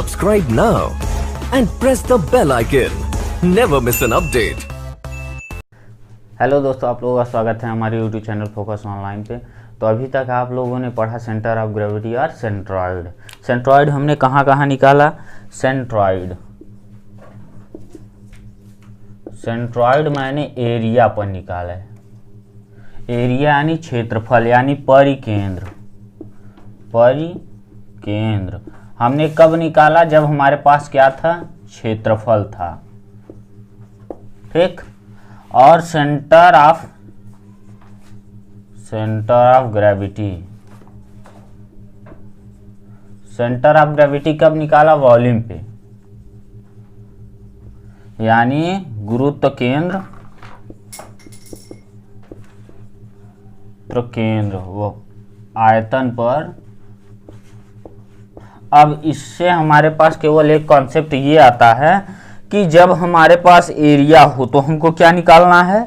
Subscribe now and press the bell icon. Never miss an update. Hello दोस्तों, आप लोगों का स्वागत है हमारे YouTube चैनल फोकस ऑनलाइन पे। तो अभी तक आप लोगों ने पढ़ा सेंटर ऑफ ग्रेविटी और सेंट्रॉइड। सेंट्रॉइड हमने कहाँ कहाँ निकाला? सेंट्रॉइड मैंने एरिया पर निकाला है। एरिया यानी क्षेत्रफल यानी परिकेंद्र हमने कब निकाला? जब हमारे पास क्या था? क्षेत्रफल था। ठीक। और सेंटर ऑफ ग्रेविटी कब निकाला? वॉल्यूम पे, यानी गुरुत्व केंद्र वो आयतन पर। अब इससे हमारे पास केवल एक कॉन्सेप्ट ये आता है कि जब हमारे पास एरिया हो तो हमको क्या निकालना है?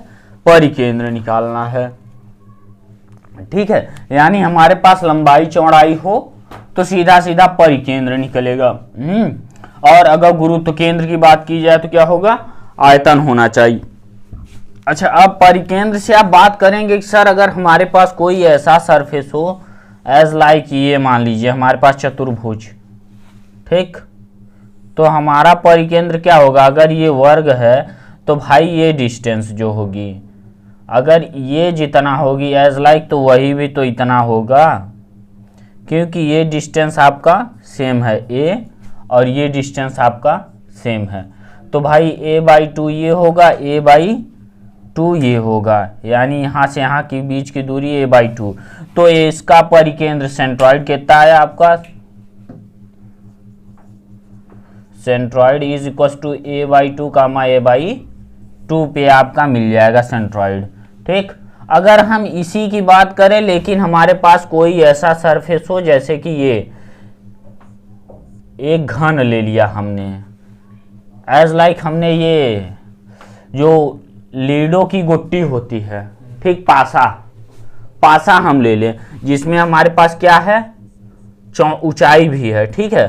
परिकेंद्र निकालना है। ठीक है, यानी हमारे पास लंबाई चौड़ाई हो तो सीधा सीधा परिकेंद्र निकलेगा। और अगर गुरुत्व केंद्र की बात की जाए तो क्या होगा? आयतन होना चाहिए। अच्छा, अब परिकेंद्र से आप बात करेंगे कि सर अगर हमारे पास कोई ऐसा सरफेस हो एज लाइक ये, मान लीजिए हमारे पास चतुर्भुज, ठीक, तो हमारा परिकेंद्र क्या होगा? अगर ये वर्ग है तो भाई ये डिस्टेंस जो होगी, अगर ये जितना होगी एज लाइक, तो वही भी तो इतना होगा, क्योंकि ये डिस्टेंस आपका सेम है a और ये डिस्टेंस आपका सेम है। तो भाई a/2 ये होगा, a/2 ये होगा, यानी यहाँ से यहाँ के बीच की दूरी a/2। तो इसका परिकेंद्र सेंट्रॉइड कितना है आपका? Centroid is equal to a/2 a/2 पे आपका मिल जाएगा सेंट्रॉइड। ठीक। अगर हम इसी की बात करें, लेकिन हमारे पास कोई ऐसा सरफेस हो जैसे कि ये एक घन ले लिया हमने, एज लाइक हमने ये जो लीडो की गुट्टी होती है, ठीक, पासा हम ले लें, जिसमें हमारे पास क्या है? ऊंचाई भी है। ठीक है,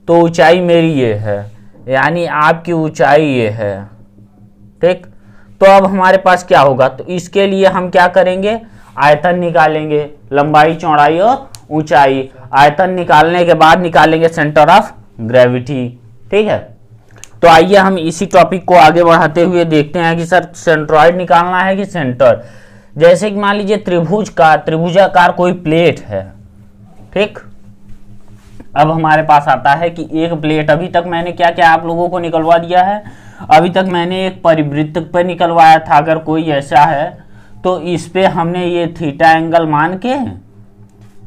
तो ऊंचाई मेरी ये है, यानी आपकी ऊंचाई ये है। ठीक। तो अब हमारे पास क्या होगा? तो इसके लिए हम क्या करेंगे? आयतन निकालेंगे, लंबाई चौड़ाई और ऊंचाई। आयतन निकालने के बाद निकालेंगे सेंटर ऑफ ग्रेविटी। ठीक है, तो आइए हम इसी टॉपिक को आगे बढ़ाते हुए देखते हैं कि सर सेंट्रॉइड निकालना है कि सेंटर। जैसे कि मान लीजिए त्रिभुजाकार कोई प्लेट है। ठीक। अब हमारे पास आता है कि एक प्लेट, अभी तक मैंने क्या क्या आप लोगों को निकलवा दिया है? अभी तक मैंने एक परिवृत्त पे निकलवाया था। अगर कोई ऐसा है तो इस पे हमने ये थीटा एंगल मान के,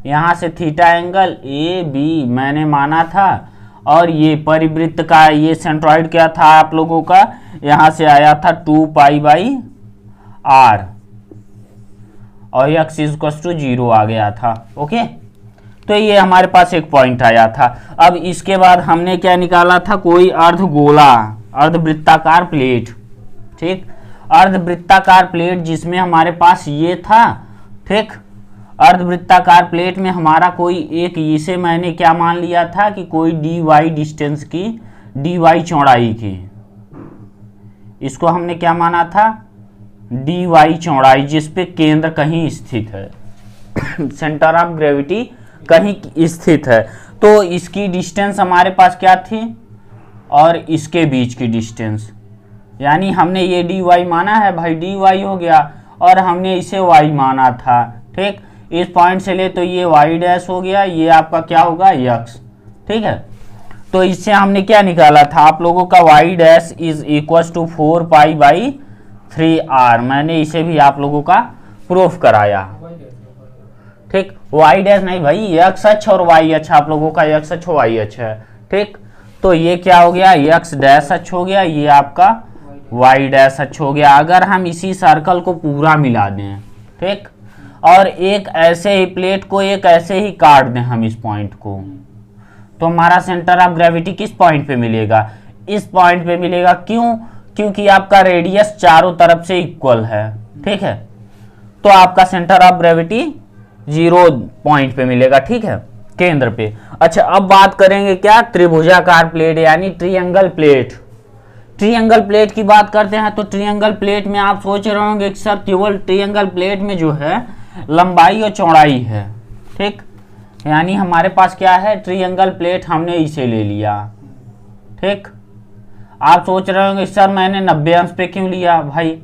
यहाँ से थीटा एंगल AB मैंने माना था, और ये परिवृत्त का ये सेंट्रॉइड क्या था आप लोगों का? यहाँ से आया था 2π/r और x = 0 आ गया था। ओके, तो ये हमारे पास एक पॉइंट आया था। अब इसके बाद हमने क्या निकाला था? कोई अर्धवृत्ताकार प्लेट। ठीक, अर्धवृत्ताकार प्लेट जिसमें हमारे पास ये था। ठीक, अर्धवृत्ताकार प्लेट में हमारा कोई एक, इसे मैंने क्या मान लिया था कि कोई dy डिस्टेंस की, dy चौड़ाई की, इसको हमने क्या माना था? dy चौड़ाई, जिस पे केंद्र कहीं स्थित है सेंटर ऑफ ग्रेविटी कहीं स्थित है। तो इसकी डिस्टेंस हमारे पास क्या थी? और इसके बीच की डिस्टेंस, यानी हमने ये dy माना है, भाई dy हो गया, और हमने इसे y माना था। ठीक, इस पॉइंट से ले तो ये y' हो गया, ये आपका क्या होगा? x। ठीक है, तो इससे हमने क्या निकाला था आप लोगों का? y' = 4π/3r। मैंने इसे भी आप लोगों का प्रूफ कराया। ठीक, y' नहीं भाई, x अक्ष और y अक्ष, आप लोगों का x अक्ष y अक्ष है। ठीक, तो ये क्या हो गया? x' अक्ष हो गया, ये आपका y' अक्ष हो गया। अगर हम इसी सर्कल को पूरा मिला दें, ठीक, और एक ऐसे ही प्लेट को एक ऐसे ही काट दें हम इस पॉइंट को, तो हमारा सेंटर ऑफ ग्रेविटी किस पॉइंट पे मिलेगा? इस पॉइंट पे मिलेगा। क्यों? क्योंकि आपका रेडियस चारों तरफ से इक्वल है। ठीक है, तो आपका सेंटर ऑफ ग्रेविटी 0 पॉइंट पे मिलेगा। ठीक है, केंद्र पे। अच्छा, अब बात करेंगे क्या, त्रिभुजाकार प्लेट यानी ट्रायंगल प्लेट। ट्रायंगल प्लेट की बात करते हैं तो ट्रायंगल प्लेट में आप सोच रहे होंगे कि सर केवल ट्रायंगल प्लेट में जो है लंबाई और चौड़ाई है, ठीक, यानी हमारे पास क्या है, ट्रायंगल प्लेट, हमने इसे ले लिया, ठीक। आप सोच रहे होंगे सर मैंने 90 अंश पे क्यों लिया, भाई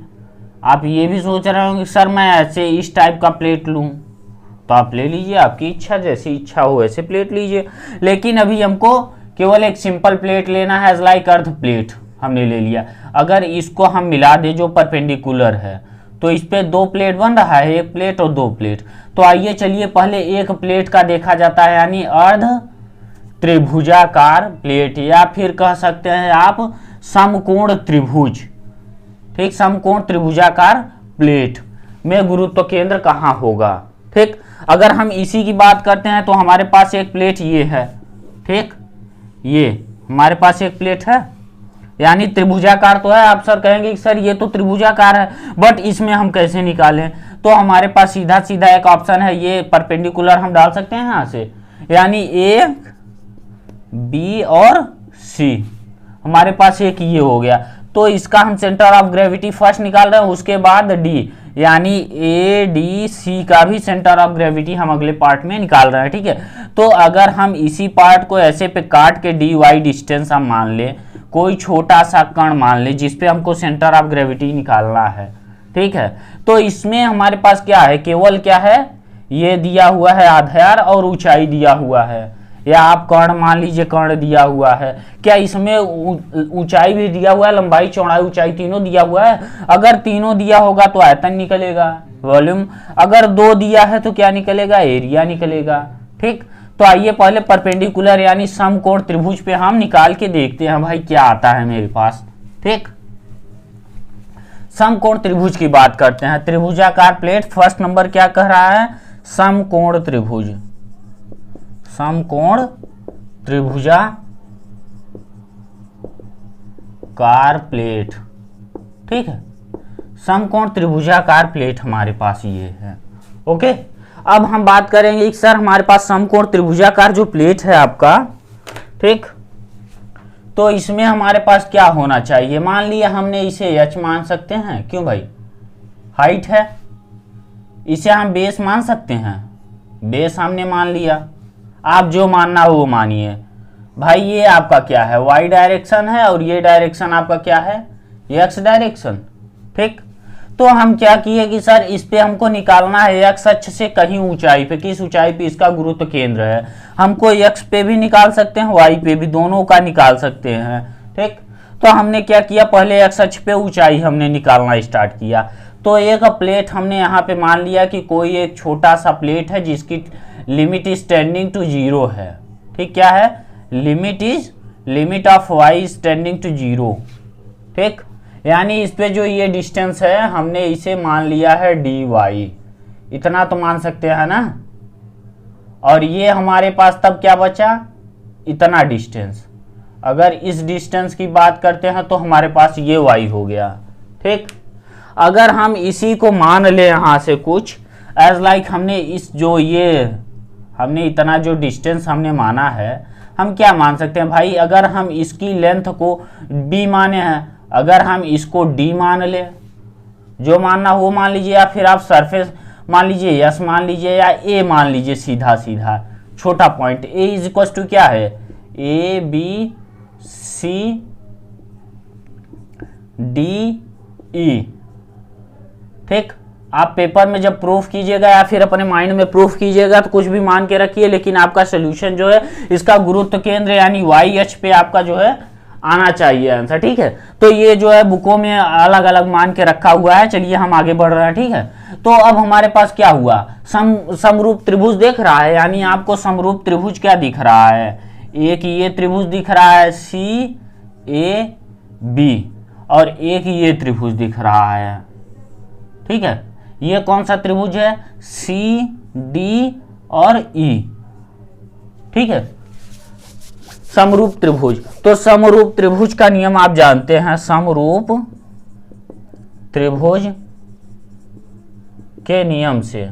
आप ये भी सोच रहे होंगे सर मैं ऐसे इस टाइप का प्लेट लूं, तो आप ले लीजिए, आपकी इच्छा, जैसी इच्छा हो वैसे प्लेट लीजिए। लेकिन अभी हमको केवल एक सिंपल प्लेट लेना है, एज लाइक अर्थ प्लेट हमने ले लिया। अगर इसको हम मिला दे जो परपेंडिकुलर है तो इस पे 2 प्लेट बन रहा है, 1 प्लेट और 2 प्लेट। तो आइए चलिए पहले एक प्लेट का देखा जाता है, यानी अर्ध त्रिभुजाकार प्लेट, या फिर कह सकते हैं आप समकोण त्रिभुज, ठीक, समकोण त्रिभुजाकार प्लेट में गुरुत्व केंद्र कहाँ होगा, ठीक। अगर हम इसी की बात करते हैं तो हमारे पास एक प्लेट ये है, ठीक, ये हमारे पास एक प्लेट है, यानी त्रिभुजाकार तो है। आप सर कहेंगे कि सर ये तो त्रिभुजाकार है, बट इसमें हम कैसे निकालें, तो हमारे पास सीधा सीधा एक ऑप्शन है, ये परपेंडिकुलर हम डाल सकते हैं यहाँ से, यानी ए बी और सी, हमारे पास एक ये हो गया। तो इसका हम सेंटर ऑफ ग्रेविटी फर्स्ट निकाल रहे हैं, उसके बाद डी, यानी ए डी सी का भी सेंटर ऑफ ग्रेविटी हम अगले पार्ट में निकाल रहे हैं, ठीक है। तो अगर हम इसी पार्ट को ऐसे पे काट के डी वाई डिस्टेंस हम मान ले, कोई छोटा सा कण मान ले जिसपे हमको सेंटर ऑफ ग्रेविटी निकालना है, ठीक है, तो इसमें हमारे पास क्या है, केवल क्या है, ये दिया हुआ है आधार और ऊंचाई दिया हुआ है, या आप कर्ण मान लीजिए, कर्ण दिया हुआ है, क्या इसमें ऊंचाई भी दिया हुआ है, लंबाई चौड़ाई ऊंचाई तीनों दिया हुआ है। अगर तीनों दिया होगा तो आयतन निकलेगा, वॉल्यूम। अगर 2 दिया है तो क्या निकलेगा, एरिया निकलेगा, ठीक। तो आइए पहले परपेंडिकुलर यानी समकोण त्रिभुज पे हम निकाल के देखते हैं भाई क्या आता है मेरे पास, ठीक। समकोण त्रिभुज की बात करते हैं, त्रिभुजाकार प्लेट, फर्स्ट नंबर क्या कह रहा है, समकोण त्रिभुज, समकोण त्रिभुजाकार प्लेट, ठीक है, समकोण त्रिभुजाकार प्लेट हमारे पास ये है, ओके। अब हम बात करेंगे कि सर हमारे पास समकोण त्रिभुजाकार जो प्लेट है आपका, ठीक, तो इसमें हमारे पास क्या होना चाहिए, मान लिया हमने इसे h मान सकते हैं, क्यों भाई, हाइट है, इसे हम बेस मान सकते हैं, बेस हमने मान लिया, आप जो मानना हो वो मानिए भाई। ये आपका क्या है, y डायरेक्शन है, और ये डायरेक्शन आपका क्या है, x डायरेक्शन, ठीक। तो हम क्या किए कि सर इस पे हमको निकालना है x अक्ष से कहीं ऊंचाई पे, किस ऊंचाई पे इसका गुरुत्व केंद्र है, हमको x पे भी निकाल सकते हैं, y पे भी, दोनों का निकाल सकते हैं, ठीक। तो हमने क्या किया, पहले x अक्ष पे ऊंचाई हमने निकालना स्टार्ट किया। तो एक प्लेट हमने यहाँ पे मान लिया कि कोई एक छोटा सा प्लेट है जिसकी लिमिट इज टेंडिंग टू 0 है, ठीक, क्या है, limit of y is tending to 0, ठीक, यानी इस पे जो ये डिस्टेंस है हमने इसे मान लिया है dy, इतना तो मान सकते हैं ना। और ये हमारे पास तब क्या बचा, इतना डिस्टेंस। अगर इस डिस्टेंस की बात करते हैं तो हमारे पास ये y हो गया, ठीक। अगर हम इसी को मान ले यहाँ से कुछ एज लाइक हमने इस जो ये हमने इतना जो डिस्टेंस हमने माना है, हम क्या मान सकते हैं भाई, अगर हम इसकी लेंथ को b माने हैं, अगर हम इसको d मान ले, जो मानना हो मान लीजिए, या फिर आप सरफेस मान लीजिए, s मान लीजिए, या a मान लीजिए, सीधा सीधा छोटा point a is equal to क्या है, a b c d e, ठीक। आप पेपर में जब प्रूफ कीजिएगा या फिर अपने माइंड में प्रूफ कीजिएगा तो कुछ भी मान के रखिए, लेकिन आपका सोल्यूशन जो है इसका गुरुत्व केंद्र यानी वाई एच पे आपका जो है आना चाहिए आंसर, ठीक है। तो ये जो है बुकों में अलग अलग मान के रखा हुआ है। चलिए हम आगे बढ़ रहे हैं, ठीक है। तो अब हमारे पास क्या हुआ, समरूप त्रिभुज देख रहा है, यानी आपको समरूप त्रिभुज क्या दिख रहा है, एक ये त्रिभुज दिख रहा है सी ए बी, और एक ये त्रिभुज दिख रहा है, ठीक है। ये कौन सा त्रिभुज है, सी डी और ई, ठीक है, समरूप त्रिभुज। तो समरूप त्रिभुज का नियम आप जानते हैं, समरूप त्रिभुज के नियम से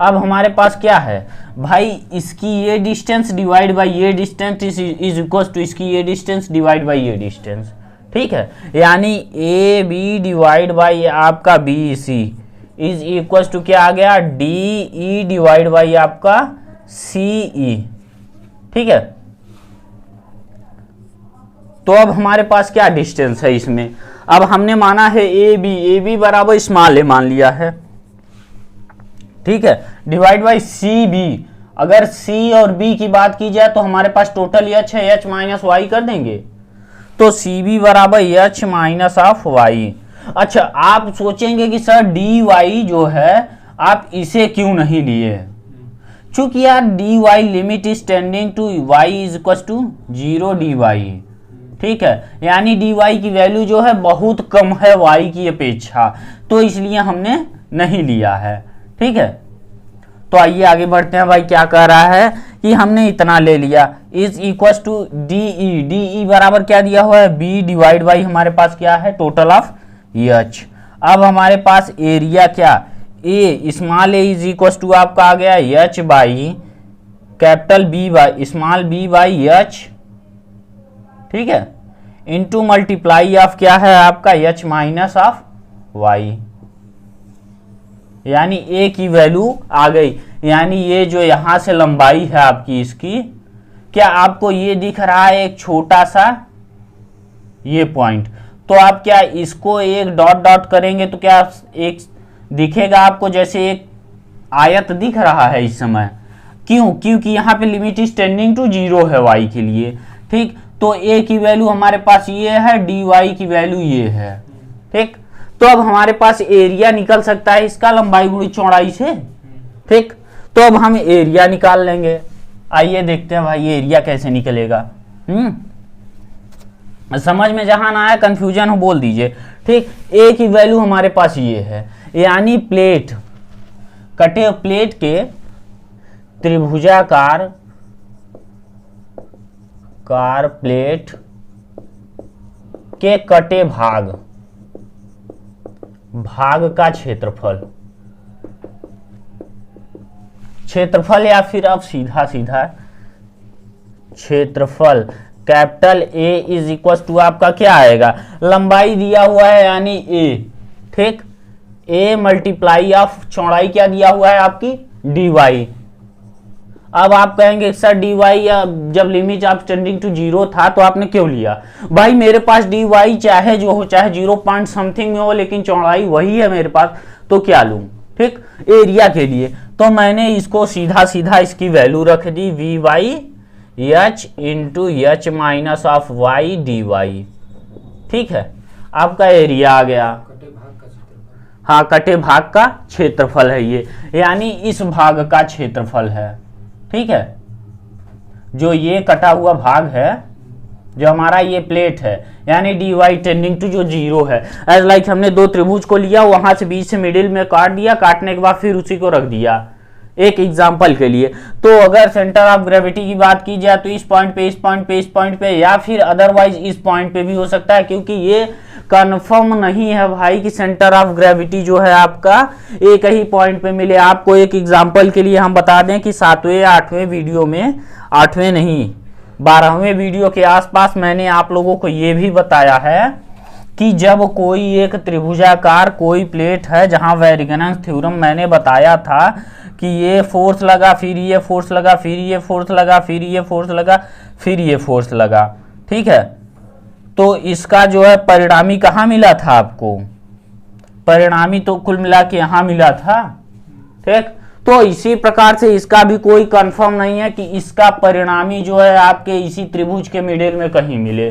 अब हमारे पास क्या है भाई, इसकी ये डिस्टेंस डिवाइड बाई ये डिस्टेंस इज इक्वल टू इसकी ये डिस्टेंस डिवाइड बाई ये डिस्टेंस, ठीक है। यानी ए बी डिवाइड बाई आपका B C is equal to क्या आ गया, डी ई डिवाइड बाई आपका सी ई, ठीक है। तो अब हमारे पास क्या डिस्टेंस है इसमें, अब हमने माना है ए बी बराबर स्मॉल ए मान लिया है, ठीक है, डिवाइड बाई सी बी। अगर सी और बी की बात की जाए तो हमारे पास टोटल एच है, एच माइनस वाई कर देंगे, तो सी बी बराबर एच माइनस ऑफ वाई। अच्छा, आप सोचेंगे कि सर डी वाई जो है आप इसे क्यों नहीं लिए, चूंकि यार D Y limit is tending to Y is equal to 0 D Y, ठीक है। यानी डी वाई की वैल्यू जो है बहुत कम है वाई की अपेक्षा, तो इसलिए हमने नहीं लिया है, ठीक है। तो आइए आगे बढ़ते हैं भाई, क्या कह रहा है कि हमने इतना ले लिया is equal to D E बराबर क्या दिया हुआ है, बी डिवाइड बाई हमारे पास क्या है टोटल ऑफ एच। अब हमारे पास एरिया क्या, A small A is equal to आपका आ गया H by capital B by small B by H, ठीक है, इंटू मल्टीप्लाई ऑफ क्या है आपका एच माइनस ऑफ वाई। यानी ए की वैल्यू आ गई, यानी ये जो यहां से लंबाई है आपकी इसकी, क्या आपको ये दिख रहा है एक छोटा सा ये पॉइंट, तो आप क्या इसको एक डॉट डॉट करेंगे तो क्या एक दिखेगा आपको जैसे एक आयत दिख रहा है इस समय, क्यों, क्योंकि यहाँ पे लिमिट इज टेंडिंग टू 0 है वाई के लिए, ठीक। तो ए की वैल्यू हमारे पास ये है, डी वाई की वैल्यू ये है, ठीक। तो अब हमारे पास एरिया निकल सकता है इसका लंबाई गुणी चौड़ाई से, ठीक। तो अब हम एरिया निकाल लेंगे, आइए देखते हैं भाई एरिया कैसे निकलेगा। समझ में जहां ना आया कंफ्यूजन हो बोल दीजिए, ठीक। ए की वैल्यू हमारे पास ये है, यानी प्लेट कटे प्लेट के त्रिभुजाकार प्लेट के कटे भाग का क्षेत्रफल या फिर अब सीधा क्षेत्रफल capital A is equal to आपका क्या आएगा, लंबाई दिया हुआ है यानी ए, ठीक, ए मल्टीप्लाई ऑफ चौड़ाई क्या दिया हुआ है आपकी डी वाई। अब आप कहेंगे सर डी वाई जब लिमिट ऑफ टेंडिंग टू 0 था तो आपने क्यों लिया, भाई मेरे पास डी वाई चाहे जो हो, चाहे 0 पॉइंट समथिंग में हो, लेकिन चौड़ाई वही है मेरे पास, तो क्या लूं, ठीक। एरिया के लिए तो मैंने इसको सीधा इसकी वैल्यू रख दी V Y H into H minus of Y D Y, ठीक है। आपका एरिया आ गया, हाँ कटे भाग का क्षेत्रफल है ये, यानी इस भाग का क्षेत्रफल है, ठीक है। जो ये कटा हुआ भाग है, जो हमारा ये प्लेट है, यानी डी वाई टेंडिंग टू जो 0 है, एज लाइक हमने दो त्रिभुज को लिया, वहां से बीच से मिडिल में काट दिया, काटने के बाद फिर उसी को रख दिया एक एग्जाम्पल के लिए। तो अगर सेंटर ऑफ ग्रेविटी की बात की जाए तो इस पॉइंट पे, इस पॉइंट पे, इस पॉइंट पे, या फिर अदरवाइज इस पॉइंट पे भी हो सकता है, क्योंकि ये कंफर्म नहीं है भाई कि सेंटर ऑफ ग्रेविटी जो है आपका एक ही पॉइंट पे मिले। आपको एक एग्जांपल के लिए हम बता दें कि 7वें 8वें वीडियो में, 8वें नहीं 12वें वीडियो के आसपास मैंने आप लोगों को ये भी बताया है कि जब कोई एक त्रिभुजाकार कोई प्लेट है, जहां वेरिगेन्स थ्योरम मैंने बताया था कि ये फोर्स लगा, फिर ये फोर्स लगा, फिर ये फोर्स लगा, फिर ये फोर्स लगा, फिर ये फोर्स लगा, ठीक है। तो इसका जो है परिणामी कहाँ मिला था आपको, परिणामी तो कुल मिला के यहाँ मिला था, ठीक। तो इसी प्रकार से इसका भी कोई कंफर्म नहीं है कि इसका परिणामी जो है आपके इसी त्रिभुज के मिडिल में कहीं मिले,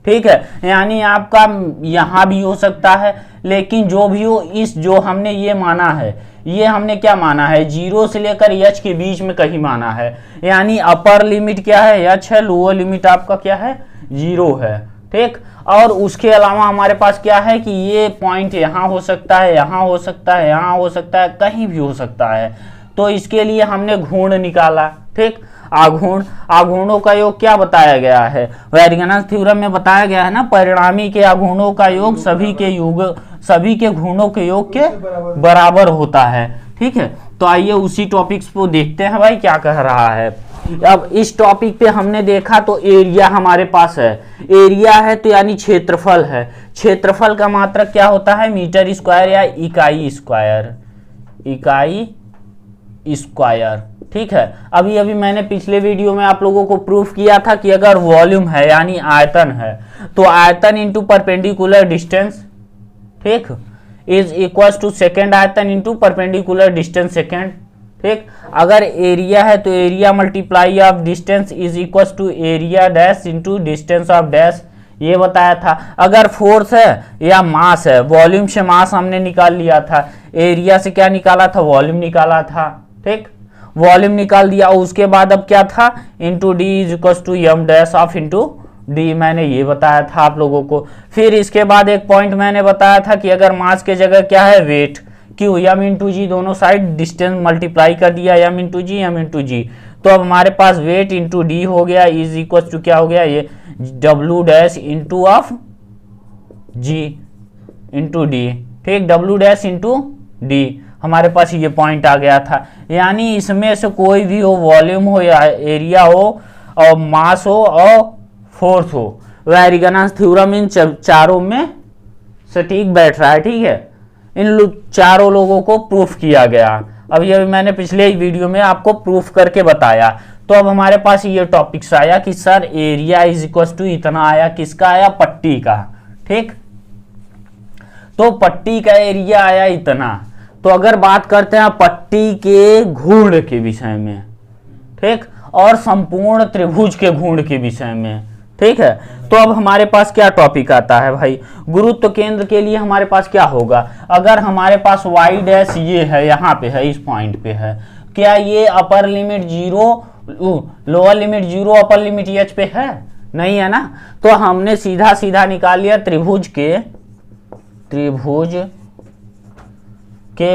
ठीक है। यानी आपका यहाँ भी हो सकता है, लेकिन जो भी हो, इस जो हमने ये माना है, ये हमने क्या माना है, 0 से लेकर h के बीच में कहीं माना है, यानी अपर लिमिट क्या है h है, लोअर लिमिट आपका क्या है 0 है, ठीक। और उसके अलावा हमारे पास क्या है कि ये पॉइंट यहाँ हो सकता है, यहाँ हो सकता है, यहाँ हो सकता है, कहीं भी हो सकता है। तो इसके लिए हमने घूर्ण निकाला, ठीक। आघूर्णों का योग क्या बताया गया है, वैरिगेनस थ्योरम में बताया गया है ना, परिणामी के आघूर्णों का योग सभी के घूर्णों के योग के बराबर होता है। ठीक है, तो आइए उसी टॉपिक्स को देखते हैं भाई क्या कह रहा है। अब इस टॉपिक पे हमने देखा तो एरिया हमारे पास है, एरिया है तो यानी क्षेत्रफल है, क्षेत्रफल का मात्रक क्या होता है, मीटर स्क्वायर या इकाई स्क्वायर, इकाई स्क्वायर। ठीक है, अभी मैंने पिछले वीडियो में आप लोगों को प्रूफ किया था कि अगर वॉल्यूम है यानी आयतन है तो आयतन इंटू परपेंडिकुलर डिस्टेंस, ठीक, इज इक्वल टू सेकेंड आयतन इंटू परपेंडिकुलर डिस्टेंस सेकेंड। ठीक, अगर एरिया है तो area multiply of distance is equal to area dash into distance of dash, ये बताया था। अगर फोर्स है या मास है, वॉल्यूम से मास हमने निकाल लिया था, एरिया से क्या निकाला था, वॉल्यूम निकाला था। ठीक, वॉल्यूम निकाल दिया, उसके बाद अब क्या था, into D is equal to M dash of into D, मैंने ये बताया था आप लोगों को। फिर इसके बाद एक पॉइंट मैंने बताया था कि अगर मास के जगह क्या है, वेट, क्यों, एम इंटू जी, दोनों साइड डिस्टेंस मल्टीप्लाई कर दिया, एम इंटू जी, तो अब हमारे पास वेट इंटू डी हो गया इज इक्वल टू क्या हो गया, ये W dash into of G into D. ठीक, डब्ल्यू डैश इंटू डी, हमारे पास ये पॉइंट आ गया था। यानी इसमें से कोई भी हो, वॉल्यूम हो या एरिया हो और मास हो और फोर्स हो, वैरिगेनस थ्योरम इन चारों में सटीक बैठ रहा है। ठीक है, इन चारों लोगों को प्रूफ किया गया। अब ये मैंने पिछले ही वीडियो में आपको प्रूफ करके बताया। तो अब हमारे पास ये टॉपिक्स आया कि sir area is equal to इतना आया, किसका आया, पट्टी का। ठीक, तो पट्टी का एरिया आया इतना। तो अगर बात करते हैं पट्टी के घूर्ण के विषय में, ठीक, और संपूर्ण त्रिभुज के घूर्ण के विषय में, ठीक है, तो अब हमारे पास क्या टॉपिक आता है भाई, गुरुत्व केंद्र के लिए हमारे पास क्या होगा, अगर हमारे पास वाई डैश ये है, यहाँ पे है, इस पॉइंट पे है, क्या ये अपर limit 0, lower limit 0, upper limit H पे है, नहीं है ना। तो हमने सीधा सीधा निकाल लिया त्रिभुज के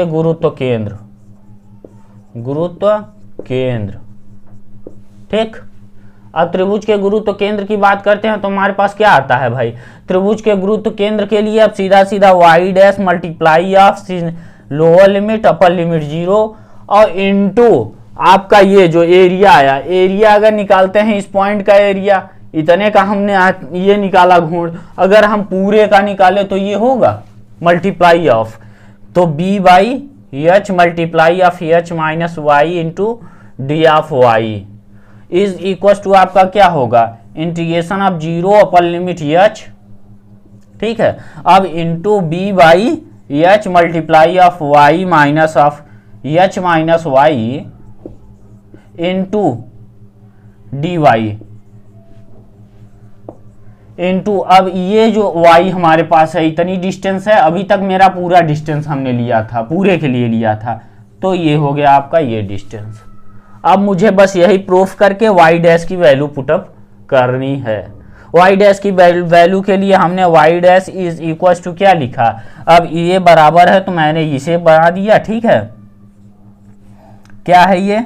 गुरुत्व केंद्र। ठीक, अब त्रिभुज के गुरुत्व केंद्र की बात करते हैं तो हमारे पास क्या आता है भाई, त्रिभुज के गुरुत्व केंद्र के लिए अब सीधा सीधा Y dash multiply of lower limit upper limit 0 और इनटू आपका ये जो एरिया आया, एरिया अगर निकालते हैं इस पॉइंट का एरिया, इतने का हमने ये निकाला घूर्ण, अगर हम पूरे का निकाले तो ये होगा मल्टीप्लाई ऑफ, तो B by H multiply of H minus Y into D of Y is equal to आपका क्या होगा, integration of 0 upper limit H, ठीक है, अब into B by H multiply of Y minus of H minus Y into D Y into, अब ये जो y हमारे पास है इतनी डिस्टेंस है, अभी तक मेरा पूरा डिस्टेंस हमने लिया था, पूरे के लिए लिया था, तो ये हो गया आपका ये डिस्टेंस। अब मुझे बस यही प्रूफ करके y डैश की वैल्यू पुटअप करनी है। y डैश की वैल्यू के लिए हमने y dash is equal to क्या लिखा, अब ये बराबर है तो मैंने इसे बना दिया। ठीक है, क्या है ये,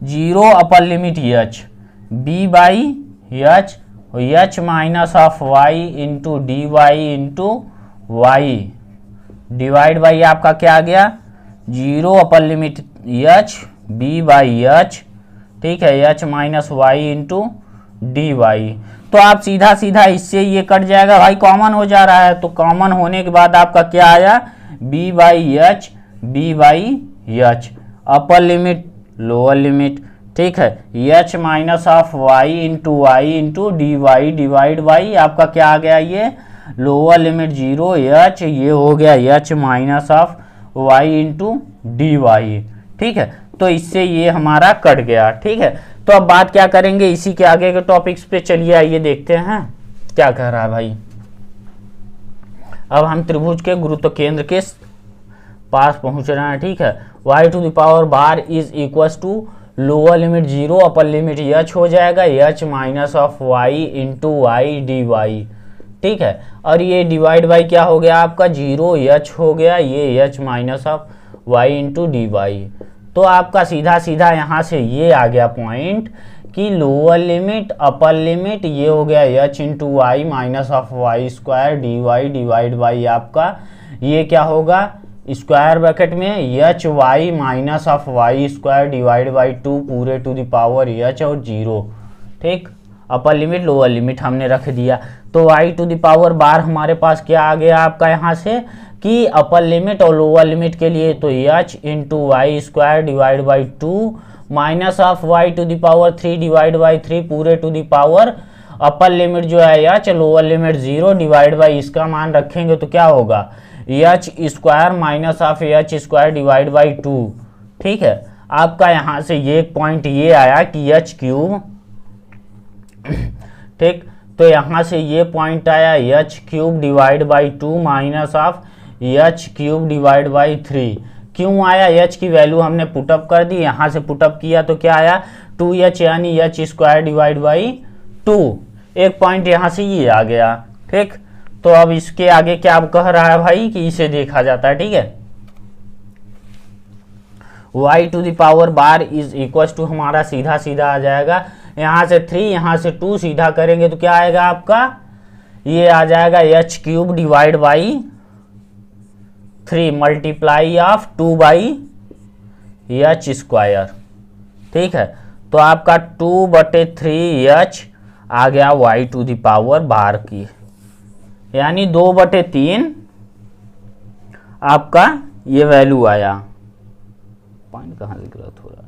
0 upper limit H B by H H minus of Y into D Y into Y divide by आपका क्या आ गया, 0 upper limit H B by H, ठीक है, H minus Y into D Y. तो आप सीधा सीधा इससे ये कट जाएगा भाई, कॉमन हो जा रहा है, तो कॉमन होने के बाद आपका क्या आया, B by H upper limit lower limit, ठीक है, H minus of Y into D Y divide by आपका क्या आ गया, ये लोअर लिमिट 0 एच, ये हो गया H minus of Y into D Y. ठीक है, तो इससे ये हमारा कट गया। ठीक है, तो अब बात क्या करेंगे इसी के आगे के टॉपिक्स पे, चलिए आइए देखते हैं क्या कह रहा है भाई। अब हम त्रिभुज के गुरुत्व केंद्र के पास पहुंच रहे हैं। ठीक है, y to the power bar is equal to lower limit 0 upper limit H हो जाएगा, H minus of Y into Y D Y. ठीक है, और ये डिवाइड बाई क्या हो गया आपका, 0 एच हो गया, ये H minus of Y into D Y. तो आपका सीधा सीधा यहाँ से ये आ गया पॉइंट कि लोअर लिमिट अपर लिमिट ये हो गया h into Y minus of Y square D Y divide by आपका ये क्या होगा स्क्वायर ब्रैकेट में H Y minus of Y square divide by 2 पूरे टू द पावर एच और 0। ठीक, अपर लिमिट लोअर लिमिट हमने रख दिया। तो y to the power bar हमारे पास क्या आ गया आपका यहाँ से कि अपर लिमिट और लोअर लिमिट के लिए तो h into Y square divide by 2 minus of y to the power 3 divide by 3 पूरे to the power upper limit जो है h lower limit 0 divide by इसका मान रखेंगे तो क्या होगा h square minus of h square divide by 2। ठीक है, आपका यहाँ से ये एक पॉइंट ये आया कि h क्यूब, ठीक, तो यहाँ से ये पॉइंट आया h cube divide by 2 minus of h cube divide by 3। क्यों आया h की वैल्यू हमने पुटअप कर दी, यहाँ से पुटअप किया तो क्या आया 2h यानी h स्क्वायर डिवाइड बाई 2। एक पॉइंट यहाँ से ये आ गया। ठीक, तो अब इसके आगे क्या अब कह रहा है भाई कि इसे देखा जाता है। ठीक है, y to the power bar is equal to हमारा सीधा सीधा आ जाएगा यहाँ से 3 यहाँ से 2 सीधा करेंगे तो क्या आएगा आपका ये आ जाएगा h cube divide by 3 multiply of 2 by h square. ठीक है, तो आपका 2/3h आ गया y टू द पावर बार की, यानी 2/3 आपका ये वैल्यू आया। पॉइंट कहाँ से गलत हो रहा है,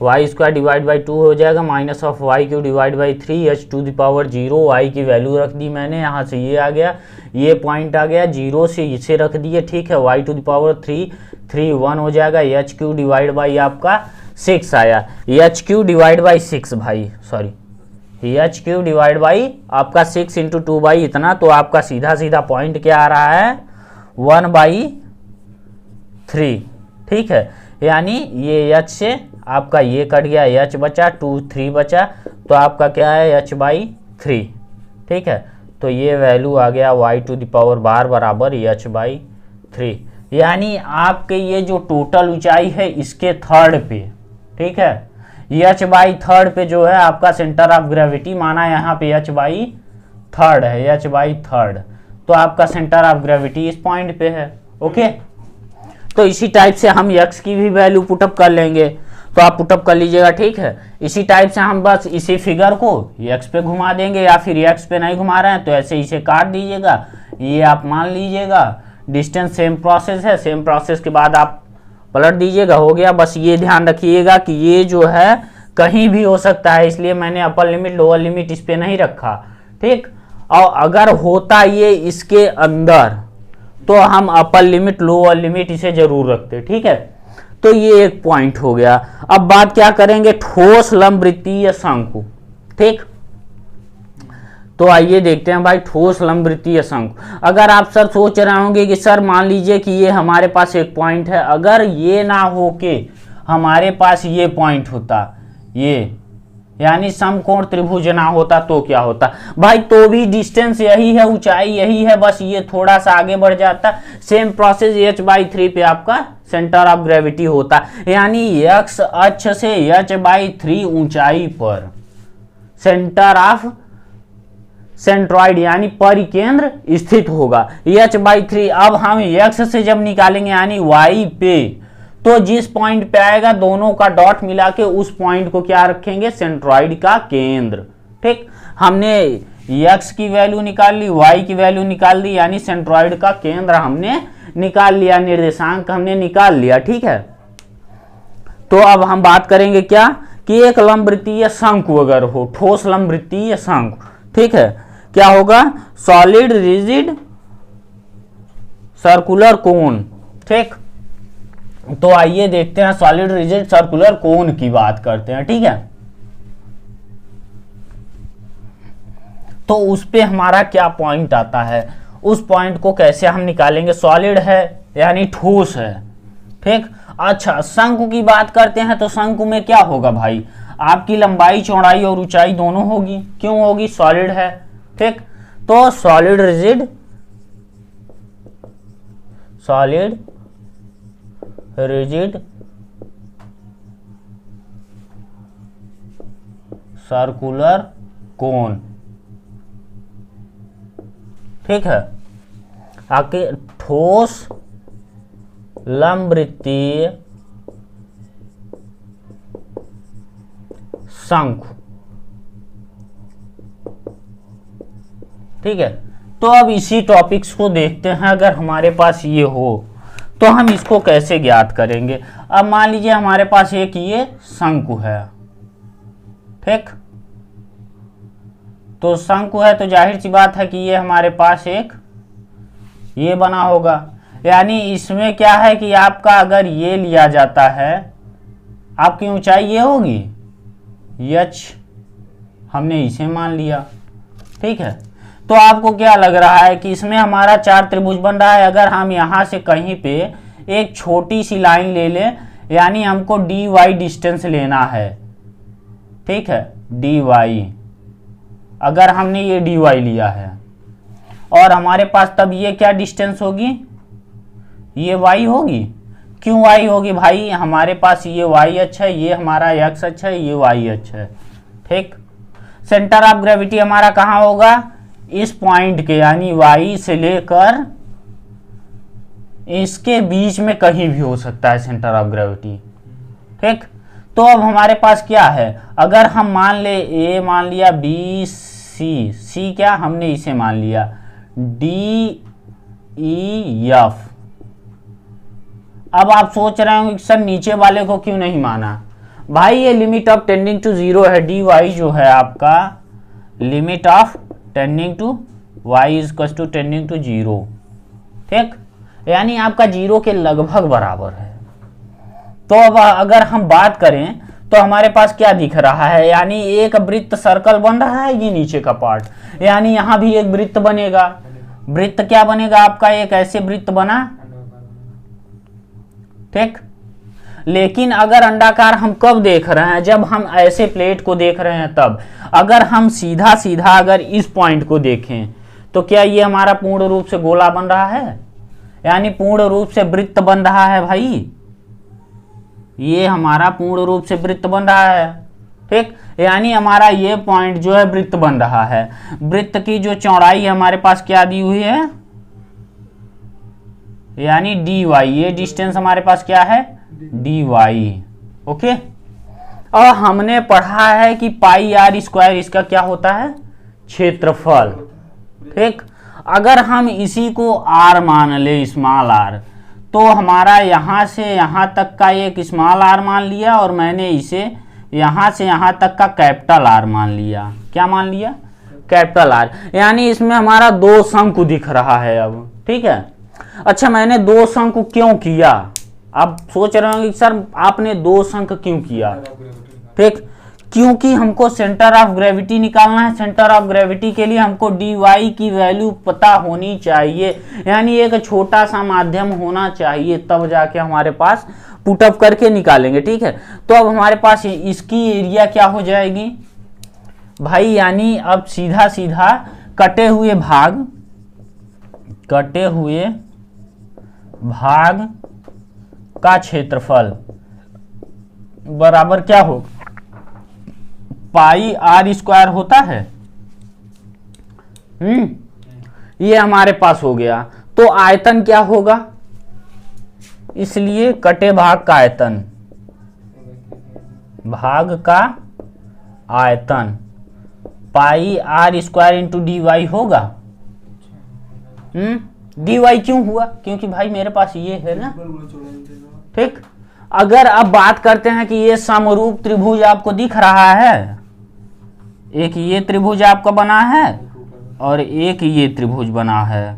वाई स्क्वायर डिवाइड बाई 2 हो जाएगा minus of Y Q divide by 3 h to the power 0। Y की वैल्यू रख दी मैंने, यहाँ से ये आ गया, ये पॉइंट आ गया 0 से इसे रख दिए। ठीक है, वाई टू द पावर 3 1 हो जाएगा, एच क्यू डिवाइड बाई आपका 6 आया, एच क्यू डिवाइड बाई 6 भाई sorry H Q divide by आपका 6 इंटू 2 बाई इतना, तो आपका सीधा सीधा पॉइंट क्या आ रहा है 1/3। ठीक है, यानी ये h से आपका ये कट गया, h बचा 2 3 बचा, तो आपका क्या है h/3। ठीक है, तो ये वैल्यू आ गया y टू द पावर बार बराबर h/3, यानी आपके ये जो टोटल ऊंचाई है इसके थर्ड पे। ठीक है, h/3 पे जो है आपका सेंटर ऑफ ग्रेविटी माना यहाँ पे h/3 है, h/3, तो आपका सेंटर ऑफ ग्रेविटी इस पॉइंट पे है। ओके, तो इसी टाइप से हम x की भी वैल्यू पुटअप कर लेंगे, तो आप पुटअप कर लीजिएगा। ठीक है, इसी टाइप से हम बस इसी फिगर को x पे घुमा देंगे, या फिर x पे नहीं घुमा रहे हैं तो ऐसे इसे काट दीजिएगा, ये आप मान लीजिएगा। डिस्टेंस सेम प्रोसेस है, सेम प्रोसेस के बाद आप पलट दीजिएगा, हो गया। बस ये ध्यान रखिएगा कि ये जो है कहीं भी हो सकता है, इसलिए मैंने अपर लिमिट लोअर लिमिट इस पे नहीं रखा। ठीक, और अगर होता ये इसके अंदर तो हम अपर लिमिट लोअर लिमिट इसे जरूर रखते। ठीक है, तो ये एक पॉइंट हो गया। अब बात क्या करेंगे, ठोस लंब वृत्तीय शंकु। ठीक, तो आइए देखते हैं भाई ठोस लंब वृत्तीय शंकु। अगर आप सर सोच रहे होंगे कि सर मान लीजिए कि ये हमारे पास एक पॉइंट है, अगर ये ना हो के हमारे पास ये पॉइंट होता, ये यानी समकोण त्रिभुज ना होता तो क्या होता भाई, तो भी डिस्टेंस यही है, ऊंचाई यही है, बस ये थोड़ा सा आगे बढ़ जाता, सेम प्रोसेस h/3 पे आपका सेंटर ऑफ ग्रेविटी होता, यानी x अक्ष से h/3 ऊंचाई पर सेंटर ऑफ सेंट्रॉइड यानी परिकेंद्र स्थित होगा h/3। अब हम x से जब निकालेंगे यानी y पे, तो जिस पॉइंट पे आएगा दोनों का डॉट मिला के उस पॉइंट को क्या रखेंगे, सेंट्रॉइड का केंद्र। ठीक, हमने x की वैल्यू निकाल ली, y की वैल्यू निकाल ली, यानी सेंट्रॉइड का केंद्र हमने निकाल लिया, निर्देशांक हमने निकाल लिया। ठीक है, तो अब हम बात करेंगे क्या कि एक लंब वृत्तीय शंकु अगर हो, ठोस लंब वृत्तीय शंकु, ठीक है, क्या होगा, सॉलिड रिजिड सर्कुलर कोन। ठीक, तो आइए देखते हैं सॉलिड रिजिड सर्कुलर कोन की बात करते हैं। ठीक है, तो उस पे हमारा क्या पॉइंट आता है, उस पॉइंट को कैसे हम निकालेंगे। सॉलिड है यानी ठोस है। ठीक, अच्छा शंकु की बात करते हैं तो शंकु में क्या होगा भाई, आपकी लंबाई चौड़ाई और ऊंचाई दोनों होगी। क्यों होगी? सॉलिड है। ठीक, तो सॉलिड रिजिड सर्कुलर कोन। ठीक है, आगे ठोस लंबवृत्तीय शंकु। ठीक है, तो अब इसी टॉपिक्स को देखते हैं। अगर हमारे पास ये हो तो हम इसको कैसे ज्ञात करेंगे। अब मान लीजिए हमारे पास एक ये शंकु है। ठीक, तो शंकु है तो जाहिर सी बात है कि ये हमारे पास एक ये बना होगा। यानी इसमें क्या है कि आपका अगर ये लिया जाता है, आपकी ऊंचाई ये होगी h, हमने इसे मान लिया। ठीक है, तो आपको क्या लग रहा है कि इसमें हमारा 4 त्रिभुज बन रहा है। अगर हम यहां से कहीं पे एक छोटी सी लाइन ले लें, यानी हमको dy डिस्टेंस लेना है। ठीक है, dy, अगर हमने ये dy लिया है और हमारे पास तब ये क्या डिस्टेंस होगी, ये y होगी। क्यों y होगी भाई? हमारे पास ये y अक्ष है, ये हमारा x अक्ष है, ये y अक्ष है। ठीक, सेंटर ऑफ ग्रेविटी हमारा कहाँ होगा? इस पॉइंट के, यानी y से लेकर इसके बीच में कहीं भी हो सकता है सेंटर ऑफ ग्रेविटी। ठीक, तो अब हमारे पास क्या है? अगर हम मान ले a मान लिया, b c क्या हमने इसे मान लिया, d e f। अब आप सोच रहे होंगे सर नीचे वाले को क्यों नहीं माना? भाई ये limit of tending to zero है। dy जो है आपका limit of tending to y is equal to tending to zero. ठीक, यानी आपका जीरो के लगभग बराबर है। तो अब अगर हम बात करें तो हमारे पास क्या दिख रहा है, यानी एक वृत्त सर्कल बन रहा है, ये नीचे का पार्ट, यानी यहां भी एक वृत्त बनेगा। वृत्त क्या बनेगा आपका? एक ऐसे वृत्त बना। ठीक, लेकिन अगर अंडाकार हम कब देख रहे हैं? जब हम ऐसे प्लेट को देख रहे हैं तब। अगर हम सीधा सीधा अगर इस पॉइंट को देखें तो क्या ये हमारा पूर्ण रूप से गोला बन रहा है, यानी पूर्ण रूप से वृत्त बन रहा है भाई। ये हमारा पूर्ण रूप से वृत्त बन रहा है। ठीक, यानी हमारा ये पॉइंट जो है वृत्त बन रहा है। वृत्त की जो चौड़ाई हमारे पास क्या दी हुई है, यानी dy, ये डिस्टेंस हमारे पास क्या है, dy। ओके, और हमने पढ़ा है कि पाई आर स्क्वायर इसका क्या होता है, क्षेत्रफल। ठीक, अगर हम इसी को r मान ले, स्मॉल r, तो हमारा यहां से यहां तक का एक स्मॉल r मान लिया और मैंने इसे यहां से यहां तक का कैपिटल R मान लिया। क्या मान लिया? Capital R। यानी इसमें हमारा 2 शंकु दिख रहा है अब। ठीक है, अच्छा मैंने 2 शंकु क्यों किया? आप सोच रहे होंगे सर आपने 2 शंकु क्यों किया? ठीक, क्योंकि हमको सेंटर ऑफ ग्रेविटी निकालना है। सेंटर ऑफ ग्रेविटी के लिए हमको dy की वैल्यू पता होनी चाहिए, यानी एक छोटा सा माध्यम होना चाहिए, तब जाके हमारे पास पुटअप करके निकालेंगे। ठीक है, तो अब हमारे पास इसकी एरिया क्या हो जाएगी भाई, यानी अब सीधा सीधा कटे हुए भाग का क्षेत्रफल बराबर क्या हो, पाई आर स्क्वायर होता है। ये हमारे पास हो गया। तो आयतन क्या होगा, इसलिए कटे भाग का आयतन, भाग का आयतन pi R square into D Y होगा। डी वाई क्यों हुआ? क्योंकि भाई मेरे पास ये है ना। ठीक, अगर अब बात करते हैं कि ये समरूप त्रिभुज आपको दिख रहा है, एक ये त्रिभुज आपका बना है और एक ये त्रिभुज बना है।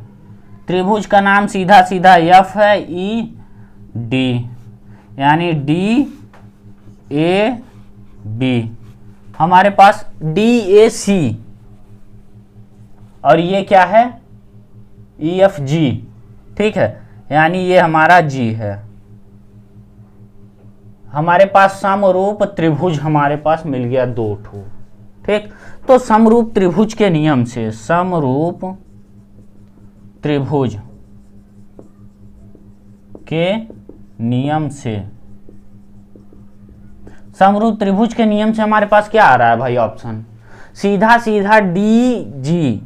त्रिभुज का नाम सीधा सीधा एफ है, ई डी, यानी डी ए बी, हमारे पास डी ए सी, और ये क्या है, ई एफ जी। ठीक है, यानी ये हमारा जी है। हमारे पास समरूप त्रिभुज हमारे पास मिल गया 2 ठो। ठीक, तो समरूप त्रिभुज के नियम से, समरूप त्रिभुज के नियम से, समरूप त्रिभुज के नियम से हमारे पास क्या आ रहा है भाई ऑप्शन, सीधा सीधा डी